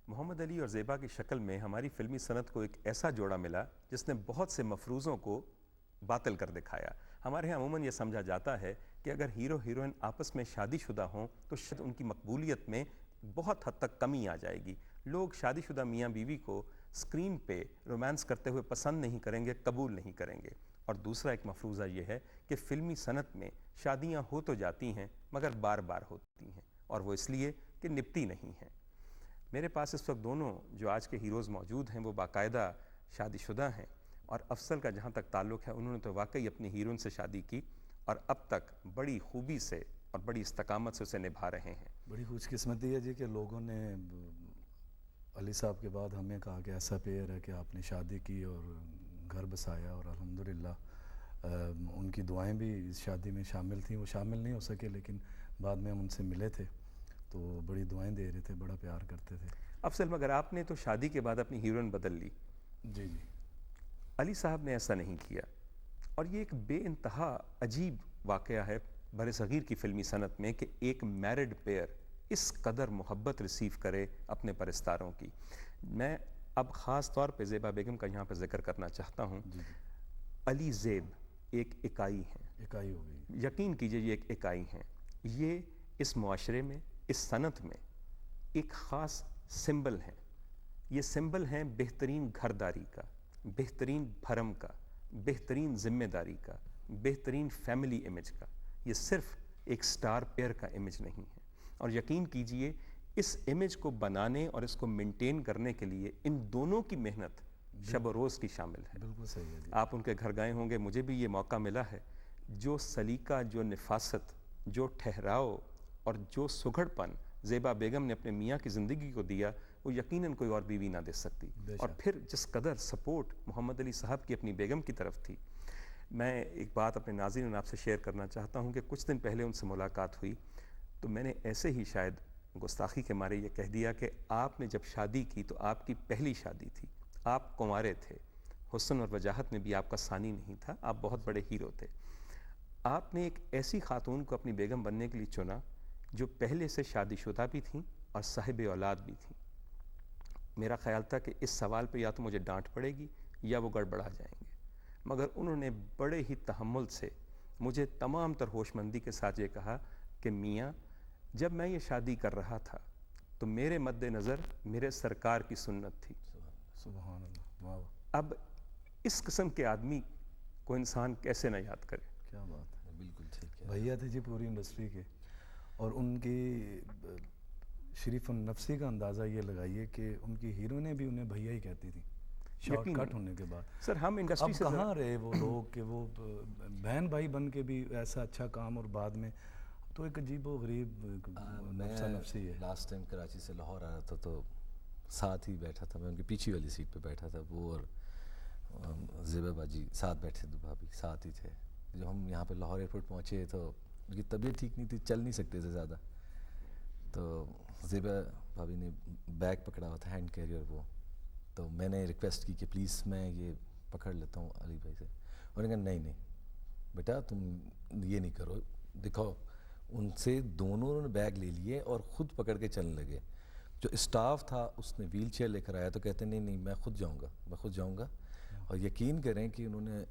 محمد علی اور زیبا کی شکل میں ہماری فلمی صنعت کو ایک ایسا جوڑا ملا جس نے بہت سے مفروضوں کو باطل کر دکھایا۔ ہمارے ہاں عموماً یہ سمجھا جاتا ہے کہ اگر ہیرو ہیروئن آپس میں شادی شدہ ہوں تو شاید ان کی مقبولیت میں بہت حد تک کمی آ جائے گی۔ لوگ شادی شدہ میاں بیوی کو اسکرین پہ رومانس کرتے ہوئے پسند نہیں کریں گے، قبول نہیں کریں گے۔ اور دوسرا ایک مفروضہ یہ ہے کہ فلمی صنعت میں شادیاں ہو تو جاتی ہیں مگر بار بار ہوتی ہیں، اور وہ اس لیے کہ نپتی نہیں ہیں۔ میرے پاس اس وقت دونوں جو آج کے ہیروز موجود ہیں وہ باقاعدہ شادی شدہ ہیں، اور افضل کا جہاں تک تعلق ہے انہوں نے تو واقعی اپنی ہیروئن سے شادی کی اور اب تک بڑی خوبی سے اور بڑی استقامت سے اسے نبھا رہے ہیں۔ بڑی خوش قسمتی ہے جی کہ لوگوں نے علی صاحب کے بعد ہمیں کہا کہ ایسا پیئر ہے کہ آپ نے شادی کی اور گھر بسایا، اور الحمدللہ ان کی دعائیں بھی اس شادی میں شامل تھیں۔ وہ شامل نہیں ہو سکے لیکن بعد میں ہم ان سے ملے تھے تو بڑی دعائیں دے رہے تھے، بڑا پیار کرتے تھے۔ افضل مگر آپ نے تو شادی کے بعد اپنی ہیروئن بدل لی، جی جی۔ علی صاحب نے ایسا نہیں کیا، اور یہ ایک بے انتہا عجیب واقعہ ہے بر صغیر کی فلمی صنعت میں کہ ایک میرڈ پیئر اس قدر محبت ریسیو کرے اپنے پرستاروں کی۔ میں اب خاص طور پہ زیبا بیگم کا یہاں پہ ذکر کرنا چاہتا ہوں۔ جی جی۔ علی زیب ایک اکائی ہیں، اکائی ہو گئی۔ یقین کیجئے یہ ایک اکائی ہیں۔ یہ اس معاشرے میں، اس صنعت میں ایک خاص سمبل ہیں۔ یہ سمبل ہیں بہترین گھرداری کا، بہترین بھرم کا، بہترین ذمہ داری کا، بہترین فیملی امیج کا۔ یہ صرف ایک سٹار پیئر کا امیج نہیں ہے، اور یقین کیجئے اس امیج کو بنانے اور اس کو مینٹین کرنے کے لیے ان دونوں کی محنت شب و روز کی شامل ہے۔ بالکل صحیح ہے جی۔ آپ ان کے گھر گئے ہوں گے، مجھے بھی یہ موقع ملا ہے۔ جو سلیقہ، جو نفاست، جو ٹھہراؤ اور جو سگھڑ پن زیبا بیگم نے اپنے میاں کی زندگی کو دیا وہ یقیناً کوئی اور بیوی نہ دے سکتی۔ اور پھر جس قدر سپورٹ محمد علی صاحب کی اپنی بیگم کی طرف تھی۔ میں ایک بات اپنے ناظرین اور آپ سے شیئر کرنا چاہتا ہوں کہ کچھ دن پہلے ان سے ملاقات ہوئی تو میں نے ایسے ہی شاید گستاخی کے مارے یہ کہہ دیا کہ آپ نے جب شادی کی تو آپ کی پہلی شادی تھی، آپ کنوارے تھے، حسن اور وجاہت میں بھی آپ کا ثانی نہیں تھا، آپ بہت بڑے ہیرو تھے۔ آپ نے ایک ایسی خاتون کو اپنی بیگم بننے کے لیے چنا جو پہلے سے شادی شدہ بھی تھیں اور صاحب اولاد بھی تھیں۔ میرا خیال تھا کہ اس سوال پہ یا تو مجھے ڈانٹ پڑے گی یا وہ گڑبڑا جائیں گے، مگر انہوں نے بڑے ہی تحمل سے مجھے تمام تر ہوش مندی کے ساتھ یہ کہا کہ میاں جب میں یہ شادی کر رہا تھا تو میرے مد نظر میرے سرکار کی سنت تھی۔ سبحان اللہ، واہ۔ اب اس قسم کے آدمی کو انسان کیسے نہ یاد کرے۔ کیا بات ہے، بالکل ٹھیک ہے۔ بھیا تھے جی پوری انڈسٹری کے، اور ان کی شریف النفسی کا اندازہ یہ لگائیے کہ ان کی ہیروئنیں بھی انہیں بھیا ہی کہتی تھیں شارٹ کٹ ہونے کے بعد۔ سر ہم انڈسٹری اب سے کہاں رہے وہ لوگ کہ وہ بہن بھائی بن کے بھی ایسا اچھا کام، اور بعد میں تو ایک عجیب و غریب نفسا نفسی ہے۔ لاسٹ ٹائم کراچی سے لاہور آ رہا تھا تو ساتھ ہی بیٹھا تھا، میں ان کی پیچھے والی سیٹ پہ بیٹھا تھا، وہ اور زیبا باجی ساتھ بیٹھے تھے، بھابھی ساتھ ہی تھے۔ جب ہم یہاں پہ لاہور ایئرپورٹ پہنچے تو ان کی طبیعت ٹھیک نہیں تھی، چل نہیں سکتے تھے زیادہ، تو زیبا بھابھی نے بیگ پکڑا ہوا تھا، ہینڈ کیریئر وہ، تو میں نے ریکویسٹ کی کہ پلیز میں یہ پکڑ لیتا ہوں علی بھائی سے۔ انہوں نے کہا نہیں نہیں بیٹا تم یہ نہیں کرو، دکھاؤ۔ ان سے دونوں نے بیگ لے لیے اور خود پکڑ کے چلنے لگے۔ جو اسٹاف تھا اس نے ویل چیئر لے کر آیا تو کہتے نہیں نہیں میں خود جاؤں گا، میں خود جاؤں گا۔ اور یقین کریں کہ انہوں نے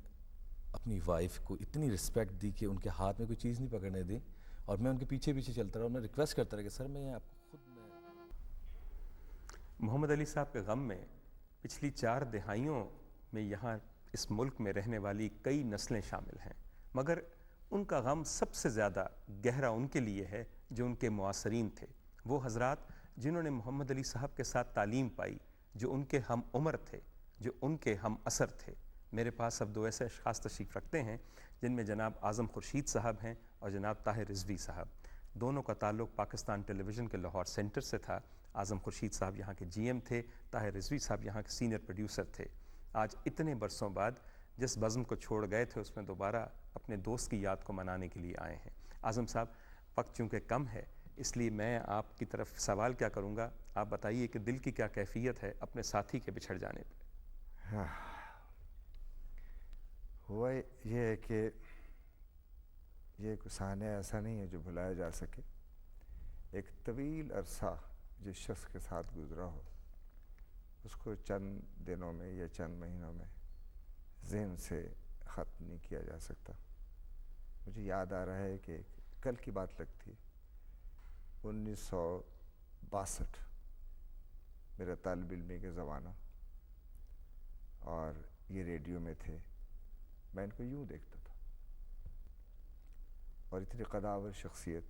اپنی وائف کو اتنی رسپیکٹ دی کہ ان کے ہاتھ میں کوئی چیز نہیں پکڑنے دی، اور میں ان کے پیچھے پیچھے چلتا رہا، انہیں ریکویسٹ کرتا رہا کہ سر میں آپ کو خود میں۔ محمد علی صاحب کے غم میں پچھلی 4 دہائیوں میں یہاں اس ملک میں رہنے والی کئی نسلیں شامل ہیں، مگر ان کا غم سب سے زیادہ گہرا ان کے لیے ہے جو ان کے معاصرین تھے، وہ حضرات جنہوں نے محمد علی صاحب کے ساتھ تعلیم پائی، جو ان کے ہم عمر تھے، جو ان کے ہم اثر تھے۔ میرے پاس اب 2 ایسے اشخاص تشریف رکھتے ہیں جن میں جناب اعظم خورشید صاحب ہیں اور جناب طاہر رضوی صاحب۔ دونوں کا تعلق پاکستان ٹیلی ویژن کے لاہور سینٹر سے تھا۔ اعظم خورشید صاحب یہاں کے جی ایم تھے، طاہر رضوی صاحب یہاں کے سینئر پروڈیوسر تھے۔ آج اتنے برسوں بعد جس بزم کو چھوڑ گئے تھے اس میں دوبارہ اپنے دوست کی یاد کو منانے کے لیے آئے ہیں۔ اعظم صاحب وقت چونکہ کم ہے اس لیے میں آپ کی طرف سوال کیا کروں گا، آپ بتائیے کہ دل کی کیا کیفیت ہے اپنے ساتھی کے بچھڑ جانے پہ؟ ہوا یہ ہے کہ یہ کوئی سانحہ ایسا نہیں ہے جو بھلایا جا سکے۔ ایک طویل عرصہ جس شخص کے ساتھ گزرا ہو اس کو چند دنوں میں یا چند مہینوں میں ذہن سے ختم نہیں کیا جا سکتا. مجھے یاد آ رہا ہے کہ کل کی بات لگتی 1962 میرا طالب علمی کے زمانہ, اور یہ ریڈیو میں تھے. میں ان کو یوں دیکھتا تھا, اور اتنی قداور شخصیت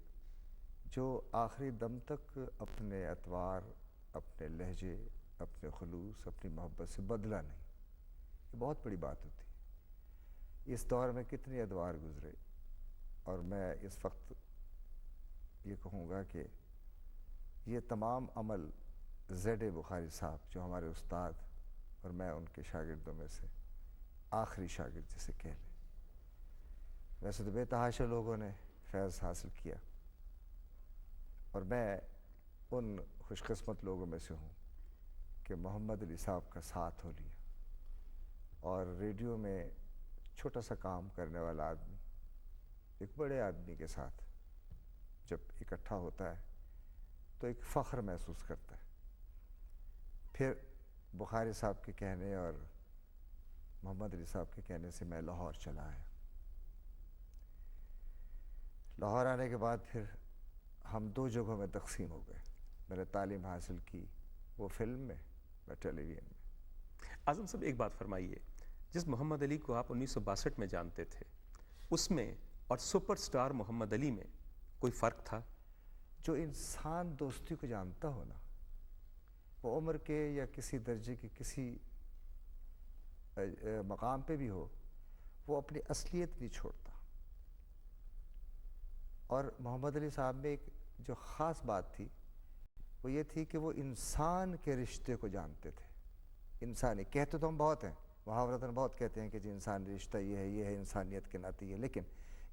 جو آخری دم تک اپنے اطوار, اپنے لہجے, اپنے خلوص, اپنی محبت سے بدلا نہیں. یہ بہت بڑی بات ہوتی ہے. اس دور میں کتنے ادوار گزرے, اور میں اس وقت یہ کہوں گا کہ یہ تمام عمل زیڈ بخاری صاحب جو ہمارے استاد, اور میں ان کے شاگردوں میں سے آخری شاگرد جسے کہہ لیں. ویسے تو بے تحاشا لوگوں نے فیض حاصل کیا, اور میں ان خوش قسمت لوگوں میں سے ہوں کہ محمد علی صاحب کا ساتھ ہو لیا. اور ریڈیو میں چھوٹا سا کام کرنے والا آدمی ایک بڑے آدمی کے ساتھ جب اکٹھا ہوتا ہے تو ایک فخر محسوس کرتا ہے. پھر بخاری صاحب کے کہنے اور محمد علی صاحب کے کہنے سے میں لاہور چلا آیا. لاہور آنے کے بعد پھر ہم دو جگہوں میں تقسیم ہو گئے. میں نے تعلیم حاصل کی وہ فلم میں ٹیلی ویژن میں. اعظم صاحب ایک بات فرمائیے, جس محمد علی کو آپ 1962 میں جانتے تھے اس میں اور سپر سٹار محمد علی میں کوئی فرق تھا؟ جو انسان دوستی کو جانتا ہو نا, وہ عمر کے یا کسی درجے کے کسی مقام پہ بھی ہو, وہ اپنی اصلیت نہیں چھوڑتا. اور محمد علی صاحب میں ایک جو خاص بات تھی وہ یہ تھی کہ وہ انسان کے رشتے کو جانتے تھے. انسانی کہتے تو ہم بہت ہیں, محاورتاً بہت کہتے ہیں کہ جی انسانی رشتہ یہ ہے انسانیت کے ناطے یہ, لیکن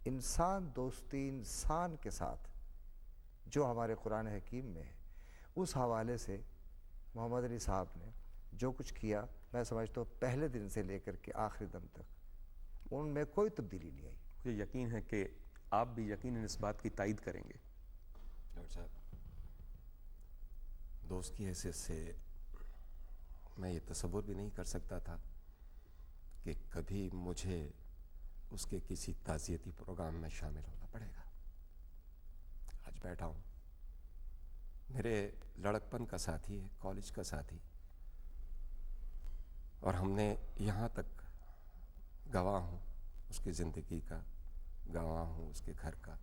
انسان دوستی انسان کے ساتھ جو ہمارے قرآن حکیم میں ہے, اس حوالے سے محمد علی صاحب نے جو کچھ کیا, میں سمجھتا ہوں پہلے دن سے لے کر کے آخری دم تک ان میں کوئی تبدیلی نہیں آئی. مجھے یقین ہے کہ آپ بھی یقیناً اس بات کی تائید کریں گے. ڈاکٹر صاحب, دوست کی حیثیت سے میں یہ تصور بھی نہیں کر سکتا تھا کہ کبھی مجھے اس کے کسی تعزیتی پروگرام میں شامل ہونا پڑے گا. آج بیٹھا ہوں, میرے لڑکپن کا ساتھی ہے, کالج کا ساتھی, اور ہم نے یہاں تک گواہ ہوں اس کی زندگی کا, گواہ ہوں اس کے گھر کا.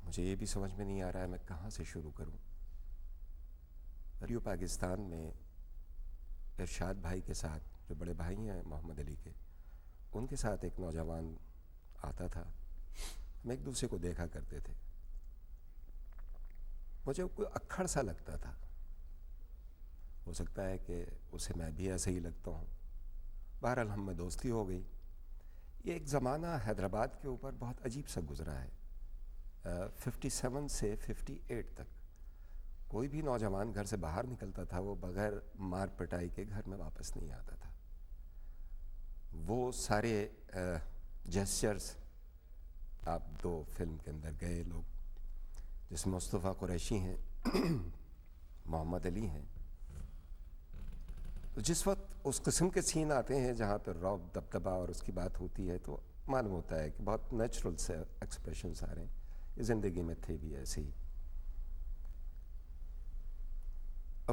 مجھے یہ بھی سمجھ میں نہیں آ رہا ہے میں کہاں سے شروع کروں. ریڈیو پاکستان میں ارشاد بھائی کے ساتھ, جو بڑے بھائی ہیں محمد علی کے, ان کے ساتھ ایک نوجوان آتا تھا. ہم ایک دوسرے کو دیکھا کرتے تھے. مجھے کوئی اکھڑ سا لگتا تھا. ہو سکتا ہے کہ اسے میں بھی ایسے ہی لگتا ہوں. بہرحال ہم میں دوستی ہو گئی. یہ ایک زمانہ حیدرآباد کے اوپر بہت عجیب سا گزرا ہے. 57 سے 58 تک کوئی بھی نوجوان گھر سے باہر نکلتا تھا وہ بغیر مار پٹائی کے گھر میں واپس نہیں آتا تھا. وہ سارے جیسچرز, آپ دو فلم کے اندر گئے لوگ, جس میں مصطفیٰ قریشی ہیں, محمد علی ہیں, تو جس وقت اس قسم کے سین آتے ہیں جہاں پہ رعب, دبدبا اور اس کی بات ہوتی ہے, تو معلوم ہوتا ہے کہ بہت نیچرل سے ایکسپریشنز آ رہے ہیں. یہ زندگی میں تھے بھی ایسے ہی.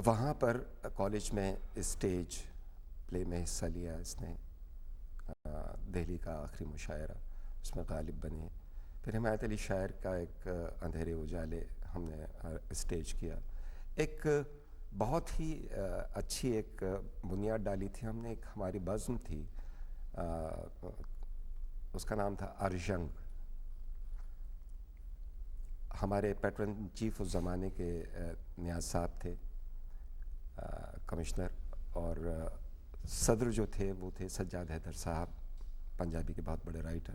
وہاں پر کالج میں اسٹیج پلے میں حصہ لیا اس نے, دہلی کا آخری مشاعرہ, اس میں غالب بنے. پھر حمایت علی شاعر کا ایک اندھیرے اجالے ہم نے اسٹیج کیا. ایک بہت ہی اچھی ایک بنیاد ڈالی تھی ہم نے. ایک ہماری بزم تھی, اس کا نام تھا ارجنگ. ہمارے پیٹرن چیف اس زمانے کے نیاز صاحب تھے, کمشنر, اور صدر جو تھے وہ تھے سجاد حیدر صاحب, پنجابی کے بہت بڑے رائٹر.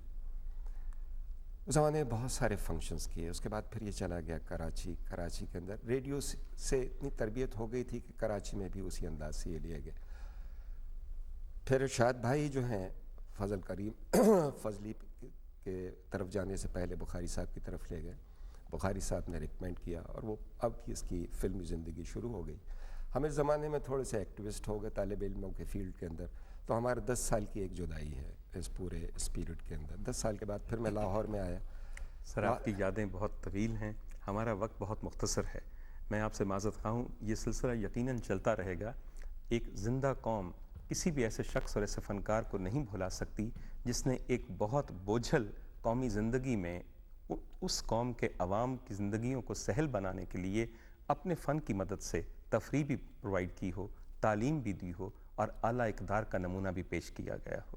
اس زمانے میں بہت سارے فنکشنز کیے. اس کے بعد پھر یہ چلا گیا کراچی. کراچی کے اندر ریڈیو سے اتنی تربیت ہو گئی تھی کہ کراچی میں بھی اسی انداز سے یہ لیے گئے. پھر ارشاد بھائی جو ہیں, فضل کریم فضلی کے طرف جانے سے پہلے بخاری صاحب کی طرف لے گئے. بخاری صاحب نے ریکمینڈ کیا اور وہ اب اس کی فلمی زندگی شروع ہو گئی. ہم اس زمانے میں تھوڑے سے ایکٹیوسٹ ہو گئے طالب علموں کے فیلڈ کے اندر، تو ہمارے 10 سال کی ایک جدائی ہے اس پورے اس پیریڈ کے اندر. 10 سال کے بعد پھر میں لاہور میں آیا. سر آپ کی یادیں بہت طویل ہیں، ہمارا وقت بہت مختصر ہے. میں آپ سے معذرت خواہ ہوں، یہ سلسلہ یقیناً چلتا رہے گا. ایک زندہ قوم کسی بھی ایسے شخص اور ایسے فنکار کو نہیں بھلا سکتی جس نے ایک بہت بوجھل قومی زندگی میں اس قوم کے عوام کی زندگیوں کو سہل بنانے کے لیے اپنے فن کی مدد سے تفریح بھی پرووائڈ کی ہو، تعلیم بھی دی ہو اور اعلیٰ اقدار کا نمونہ بھی پیش کیا گیا ہو.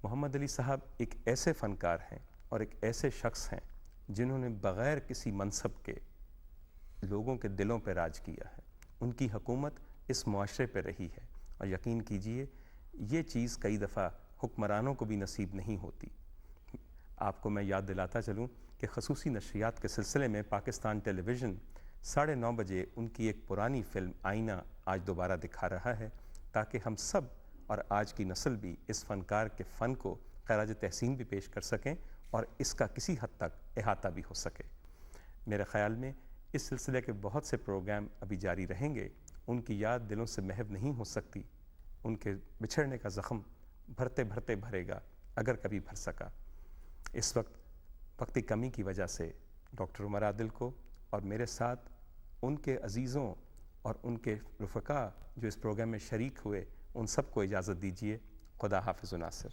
محمد علی صاحب ایک ایسے فنکار ہیں اور ایک ایسے شخص ہیں جنہوں نے بغیر کسی منصب کے لوگوں کے دلوں پہ راج کیا ہے. ان کی حکومت اس معاشرے پہ رہی ہے اور یقین کیجئے یہ چیز کئی دفعہ حکمرانوں کو بھی نصیب نہیں ہوتی. آپ کو میں یاد دلاتا چلوں کہ خصوصی نشریات کے سلسلے میں پاکستان ٹیلی ویژن 9:30 بجے ان کی ایک پرانی فلم آئینہ آج دوبارہ دکھا رہا ہے تاکہ ہم سب اور آج کی نسل بھی اس فنکار کے فن کو خراج تحسین بھی پیش کر سکیں اور اس کا کسی حد تک احاطہ بھی ہو سکے. میرے خیال میں اس سلسلے کے بہت سے پروگرام ابھی جاری رہیں گے. ان کی یاد دلوں سے محو نہیں ہو سکتی. ان کے بچھڑنے کا زخم بھرتے بھرتے بھرے گا اگر کبھی بھر سکا. اس وقت وقتی کمی کی وجہ سے ڈاکٹر عمر عادل کو اور میرے ساتھ ان کے عزیزوں اور ان کے رفقا جو اس پروگرام میں شریک ہوئے ان سب کو اجازت دیجیے. خدا حافظ ناصر.